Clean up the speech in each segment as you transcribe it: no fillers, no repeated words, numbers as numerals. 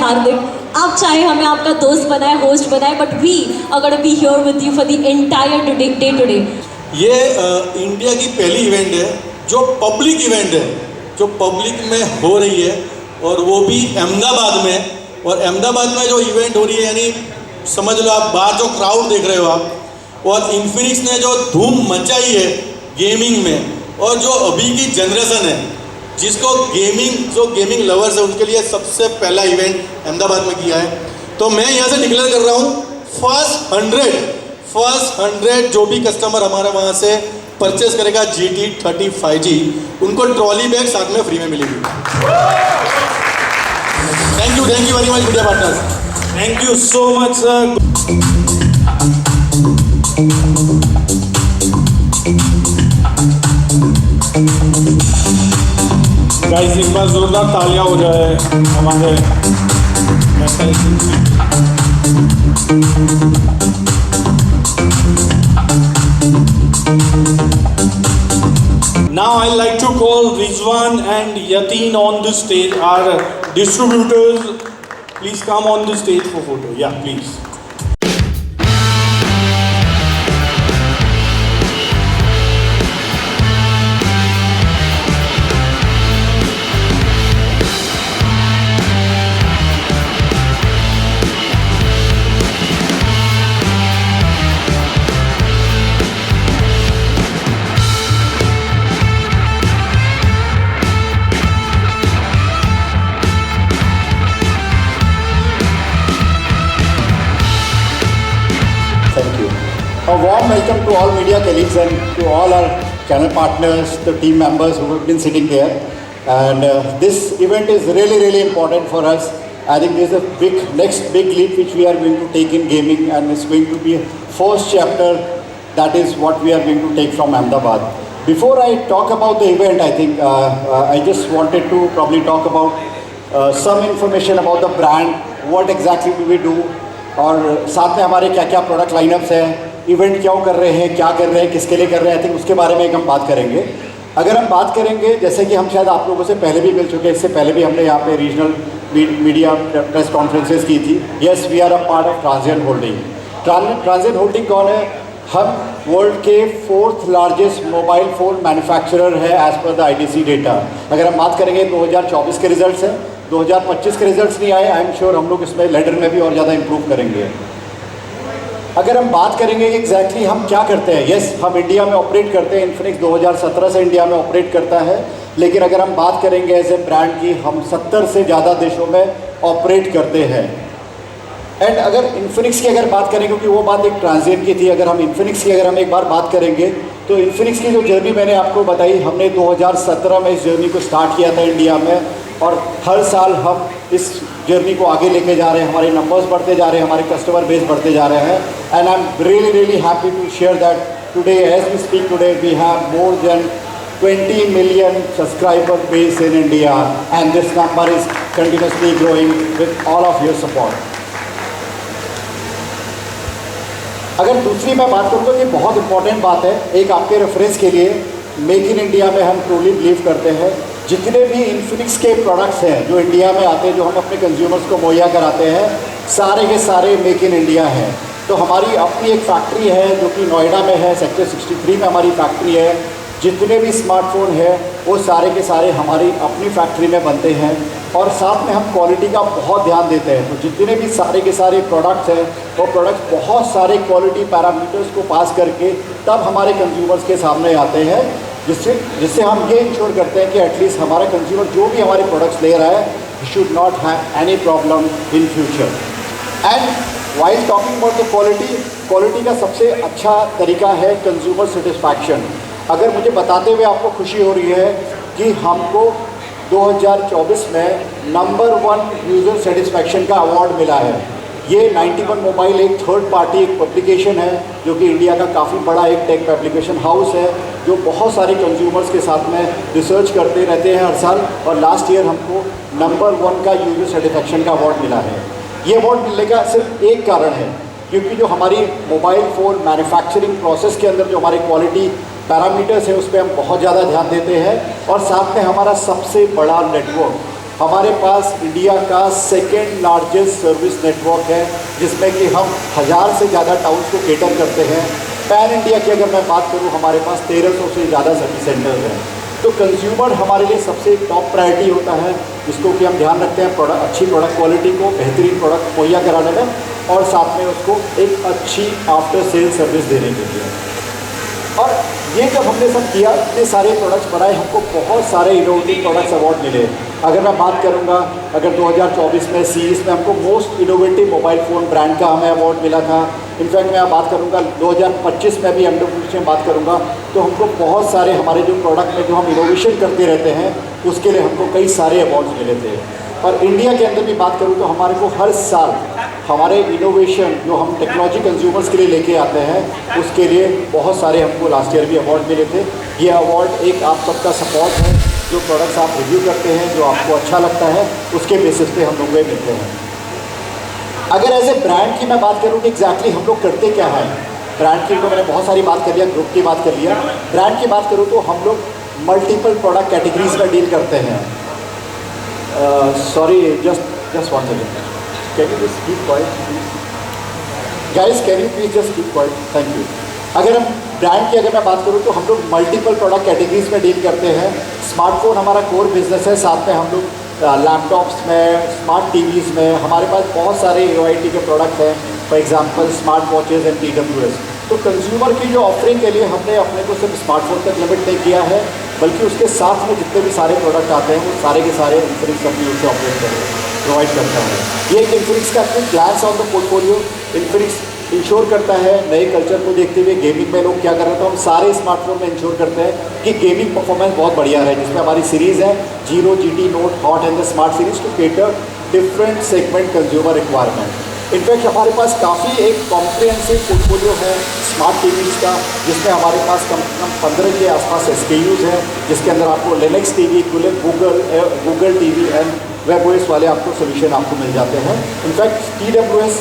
हार्दिक, आप चाहे हमें आपका दोस्त बनाए, होस्ट बनाए, but we are gonna be here with you for the entire day today. ये इंडिया की पहली इवेंट है जो पब्लिक इवेंट है, जो पब्लिक में हो रही है, और वो भी अहमदाबाद में। और अहमदाबाद में जो इवेंट हो रही है, यानी समझ लो आप बाहर जो क्राउड देख रहे हो आप, और इन्फिनिक्स ने जो धूम मचाई है गेमिंग में, और जो अभी की जनरेशन है जिसको गेमिंग लवर्स है, उनके लिए सबसे पहला इवेंट अहमदाबाद में किया है। तो मैं यहाँ से डिक्लेयर कर रहा हूँ, फर्स्ट 100 जो भी कस्टमर हमारे वहाँ से परचेस करेगा GT35G, उनको ट्रॉली बैग साथ में फ्री में मिलेगी। Thank you very much media partners. Thank you so much sir. Guys एक बार जोरदार तालियां हो जाए हमारे Now I like to call Rizwan and Yateen on the stage. Our distributors, please come on the stage for photo. Yeah, please. A warm welcome to all media colleagues and to all our channel partners, the team members who have been sitting here. And this event is really important for us. I think this is a next big leap which we are going to take in gaming, and it's going to be a first chapter. That is what we are going to take from Ahmedabad. Before I talk about the event, I think I just wanted to probably talk about some information about the brand, what exactly do we do, और साथ में हमारे क्या क्या product line-ups हैं, event क्यों कर रहे हैं, क्या कर रहे हैं, किसके लिए कर रहे हैं। आई थिंक उसके बारे में एक हम बात करेंगे। अगर हम बात करेंगे, जैसे कि हम शायद आप लोगों से पहले भी मिल चुके हैं, इससे पहले भी हमने यहाँ पे रीजनल मीडिया प्रेस कॉन्फ्रेंसेस की थी। Yes, we are a part of transient holding. Transient holding कौन है? हम वर्ल्ड के 4th largest mobile phone manufacturer है as per the IDC data. अगर हम बात करेंगे 2024 के रिजल्ट्स हैं, 2025 के रिजल्ट्स नहीं आए। आई एम श्योर हम लोग इसमें लेटर में भी और ज़्यादा इम्प्रूव करेंगे। अगर हम बात करेंगे एग्जैक्टली हम क्या करते हैं, यस हम इंडिया में ऑपरेट करते हैं। इन्फिनिक्स 2017 से इंडिया में ऑपरेट करता है, लेकिन अगर हम बात करेंगे एज ए ब्रांड की, हम 70 से ज़्यादा देशों में ऑपरेट करते हैं। एंड अगर इन्फिनिक्स की अगर बात करें, क्योंकि वो बात एक ट्रांजिएंट की थी, अगर हम इन्फिनिक्स की अगर हम एक बार बात करेंगे तो इन्फिनिक्स की जो जर्नी मैंने आपको बताई, हमने 2017 में इस जर्नी को स्टार्ट किया था इंडिया में, और हर साल हम इस जर्नी को आगे लेके जा रहे हैं। हमारे नंबर्स बढ़ते जा रहे हैं, हमारे कस्टमर बेस बढ़ते जा रहे हैं। And I am really happy to share that today as we speak today we have more than 20 million subscriber base in India, and this number is continuously growing with all of your support. अगर दूसरी मैं बात करूँ तो ये बहुत important बात है, एक आपके रेफरेंस के लिए, मेक इन इंडिया में हम ट्रूली बिलीव करते हैं। जितने भी इन्फिनिक्स के प्रोडक्ट्स हैं जो इंडिया में आते हैं, जो हम अपने कंज्यूमर्स को मुहैया कराते हैं, सारे के सारे मेक इन इंडिया हैं। तो हमारी अपनी एक फैक्ट्री है जो कि नोएडा में है, सेक्टर 63 में हमारी फैक्ट्री है। जितने भी स्मार्टफोन है वो सारे के सारे हमारी अपनी फैक्ट्री में बनते हैं, और साथ में हम क्वालिटी का बहुत ध्यान देते हैं। तो जितने भी सारे के सारे प्रोडक्ट्स हैं, वो प्रोडक्ट्स बहुत सारे क्वालिटी पैरामीटर्स को पास करके तब हमारे कंज्यूमर्स के सामने आते हैं, जिससे हम ये इंश्योर करते हैं कि एटलीस्ट हमारा कंज्यूमर जो भी हमारे प्रोडक्ट्स ले रहा है, he should not have any problem in future. And while talking about the quality का सबसे अच्छा तरीका है कंज्यूमर सेटिस्फैक्शन। अगर मुझे बताते हुए आपको खुशी हो रही है कि हमको 2024 में नंबर 1 यूज़र सेटिस्फैक्शन का अवार्ड मिला है। ये 91 मोबाइल एक थर्ड पार्टी एक पब्लिकेशन है जो कि इंडिया का काफ़ी बड़ा एक टेक पब्लिकेशन हाउस है, जो बहुत सारे कंज्यूमर्स के साथ में रिसर्च करते रहते हैं हर साल, और लास्ट ईयर हमको नंबर 1 का यूज़र सेटिस्फैक्शन का अवार्ड मिला है। ये अवार्ड मिलने का सिर्फ एक कारण है, क्योंकि जो हमारी मोबाइल फ़ोन मैन्युफैक्चरिंग प्रोसेस के अंदर जो हमारे क्वालिटी पैरामीटर्स हैं उस पर हम बहुत ज़्यादा ध्यान देते हैं, और साथ में हमारा सबसे बड़ा नेटवर्क हमारे पास इंडिया का सेकेंड लार्जेस्ट सर्विस नेटवर्क है, जिसमें कि हम 1000 से ज़्यादा टाउन्स को केटर करते हैं। पैन इंडिया की अगर मैं बात करूं, हमारे पास 1300 से ज़्यादा सर्विस सेंटर्स हैं। तो कंज्यूमर हमारे लिए सबसे टॉप प्रायोरिटी होता है, जिसको कि हम ध्यान रखते हैं अच्छी प्रोडक्ट क्वालिटी को, बेहतरीन प्रोडक्ट मुहैया कराने में, और साथ में उसको एक अच्छी आफ्टर सेल सर्विस देने के लिए। और ये जब हमने सब किया, इतने सारे प्रोडक्ट्स बनाए, हमको बहुत सारे इनोवेटिव प्रोडक्ट्स अवार्ड मिले। अगर मैं बात करूँगा, अगर 2024 में सीईएस में हमको most innovative mobile phone brand का हमें अवार्ड मिला था। इनफैक्ट मैं बात करूँगा 2025 में भी एमडब्ल्यूसी में बात करूँगा, तो हमको बहुत सारे हमारे जो प्रोडक्ट में जो हम इनोवेशन करते रहते हैं, उसके लिए हमको कई सारे अवार्ड्स मिले थे। और इंडिया के अंदर भी बात करूँ तो हमारे को हर साल हमारे इनोवेशन जो हम टेक्नोलॉजी कंज्यूमर्स के लिए लेके आते हैं, उसके लिए बहुत सारे हमको लास्ट ईयर भी अवार्ड मिले थे। ये अवार्ड एक आप सबका सपोर्ट है, जो प्रोडक्ट्स आप रिव्यू करते हैं, जो आपको अच्छा लगता है, उसके बेसिस पे हम लोग को मिलते हैं। अगर एज ए ब्रांड की मैं बात करूँ कि एग्जैक्टली हम लोग करते क्या है, ब्रांड की तो मैंने बहुत सारी बात कर लिया, ग्रुप की बात कर लिया। ब्रांड की बात करूँ तो हम लोग मल्टीपल प्रोडक्ट कैटेगरीज में डील करते हैं। Sorry, just 1 second. Can you just keep quiet, please? Guys, can you please just keep quiet? Thank you. अगर हम ब्रांड की अगर मैं बात करूँ तो हम लोग मल्टीपल प्रोडक्ट कैटेगरीज में डील करते हैं। स्मार्टफोन हमारा कोर बिजनेस है, साथ में हम लोग लैपटॉप्स में, स्मार्ट टीवीज़ में हमारे पास बहुत सारे AOIT के प्रोडक्ट हैं। For example smart watches and TWS। तो कंज्यूमर की जो ऑफरिंग के लिए हमने अपने को सिर्फ स्मार्टफोन तक लिमिट नहीं किया है, बल्कि उसके साथ में जितने भी सारे प्रोडक्ट आते हैं, वो सारे के सारे इन्फिनिक्स अपनी उससे ऑपरेट प्रोवाइड करता है। ये एक इन्फिनिक्स का अपनी plans on the portfolio. Infinix ensure करता है, नए कल्चर को देखते हुए गेमिंग में लोग क्या कर रहे हैं, तो हम सारे स्मार्टफोन में इंश्योर करते हैं कि गेमिंग परफॉर्मेंस बहुत बढ़िया है, जिसमें हमारी सीरीज़ है zero, GT Note, hot and the smart series to cater different segment consumer requirement. In fact हमारे पास काफ़ी एक कॉम्प्रिहेंसिव पोर्टफोलियो है स्मार्ट टीवीज़ का, जिसमें हमारे पास कम से कम 15 के आसपास SKUs हैं, जिसके अंदर आपको Linux TV, Google TV and webOS वाले आपको सोल्यूशन आपको मिल जाते हैं। इनफैक्ट TWS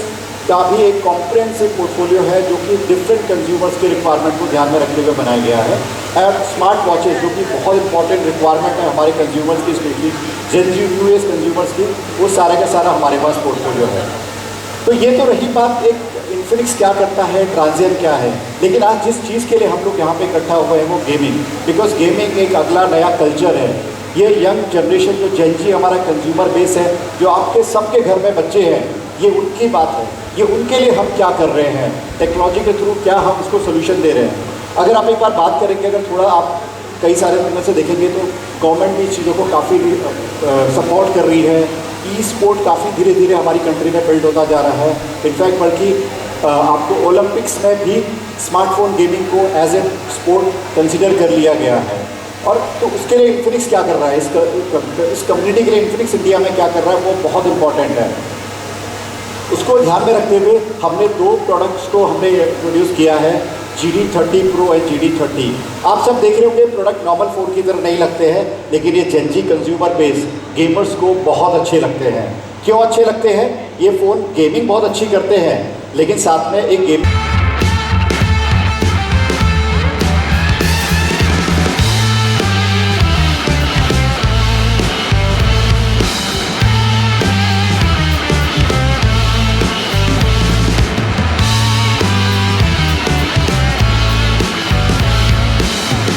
का भी एक कॉम्प्रिहेंसिव पोर्टफोलियो है, जो कि डिफरेंट कंज्यूमर्स के रिक्वायरमेंट को ध्यान में रखते हुए बनाया गया है। और स्मार्ट वॉचेस, जो कि बहुत इंपॉर्टेंट रिक्वायरमेंट है हमारे कंज्यूमर्स की, स्पेशली जेन यूएस कंज्यूमर्स की, वो सारा का सारा हमारे पास पोर्टफोलियो है। तो ये तो रही बात एक इन्फिनिक्स क्या करता है, ट्रांजिएंट क्या है। लेकिन आज जिस चीज़ के लिए हम लोग यहाँ पे इकट्ठा हुए हैं वो गेमिंग, बिकॉज गेमिंग एक अगला नया कल्चर है। ये यंग जनरेशन जो जेन जी हमारा कंज्यूमर बेस है, जो आपके सबके घर में बच्चे हैं, ये उनकी बात है। ये उनके लिए हम क्या कर रहे हैं, टेक्नोलॉजी के थ्रू क्या हम उसको सोल्यूशन दे रहे हैं। अगर आप एक बार बात करेंगे, अगर थोड़ा आप कई सारे में से देखेंगे तो गवर्नमेंट भी चीज़ों को काफ़ी सपोर्ट कर रही है। ई-स्पोर्ट काफ़ी धीरे धीरे हमारी कंट्री में बिल्ड होता जा रहा है। इनफैक्ट बल्कि आपको ओलंपिक्स में भी स्मार्टफोन गेमिंग को एज ए स्पोर्ट कंसिडर कर लिया गया है। और तो उसके लिए इन्फिनिक्स क्या कर रहा है, इस कम्युनिटी के लिए इन्फिनिक्स इंडिया में क्या कर रहा है, वो बहुत इंपॉर्टेंट है। उसको ध्यान में रखते हुए हमने 2 प्रोडक्ट्स को हमने इंट्रोड्यूस किया है, GD30 Pro एंड GD30। आप सब देख रहे होंगे प्रोडक्ट नॉर्मल फ़ोन की तरह नहीं लगते हैं, लेकिन ये जेन जी कंज्यूमर बेस गेमर्स को बहुत अच्छे लगते हैं। क्यों अच्छे लगते हैं? ये फ़ोन गेमिंग बहुत अच्छी करते हैं, लेकिन साथ में एक गेम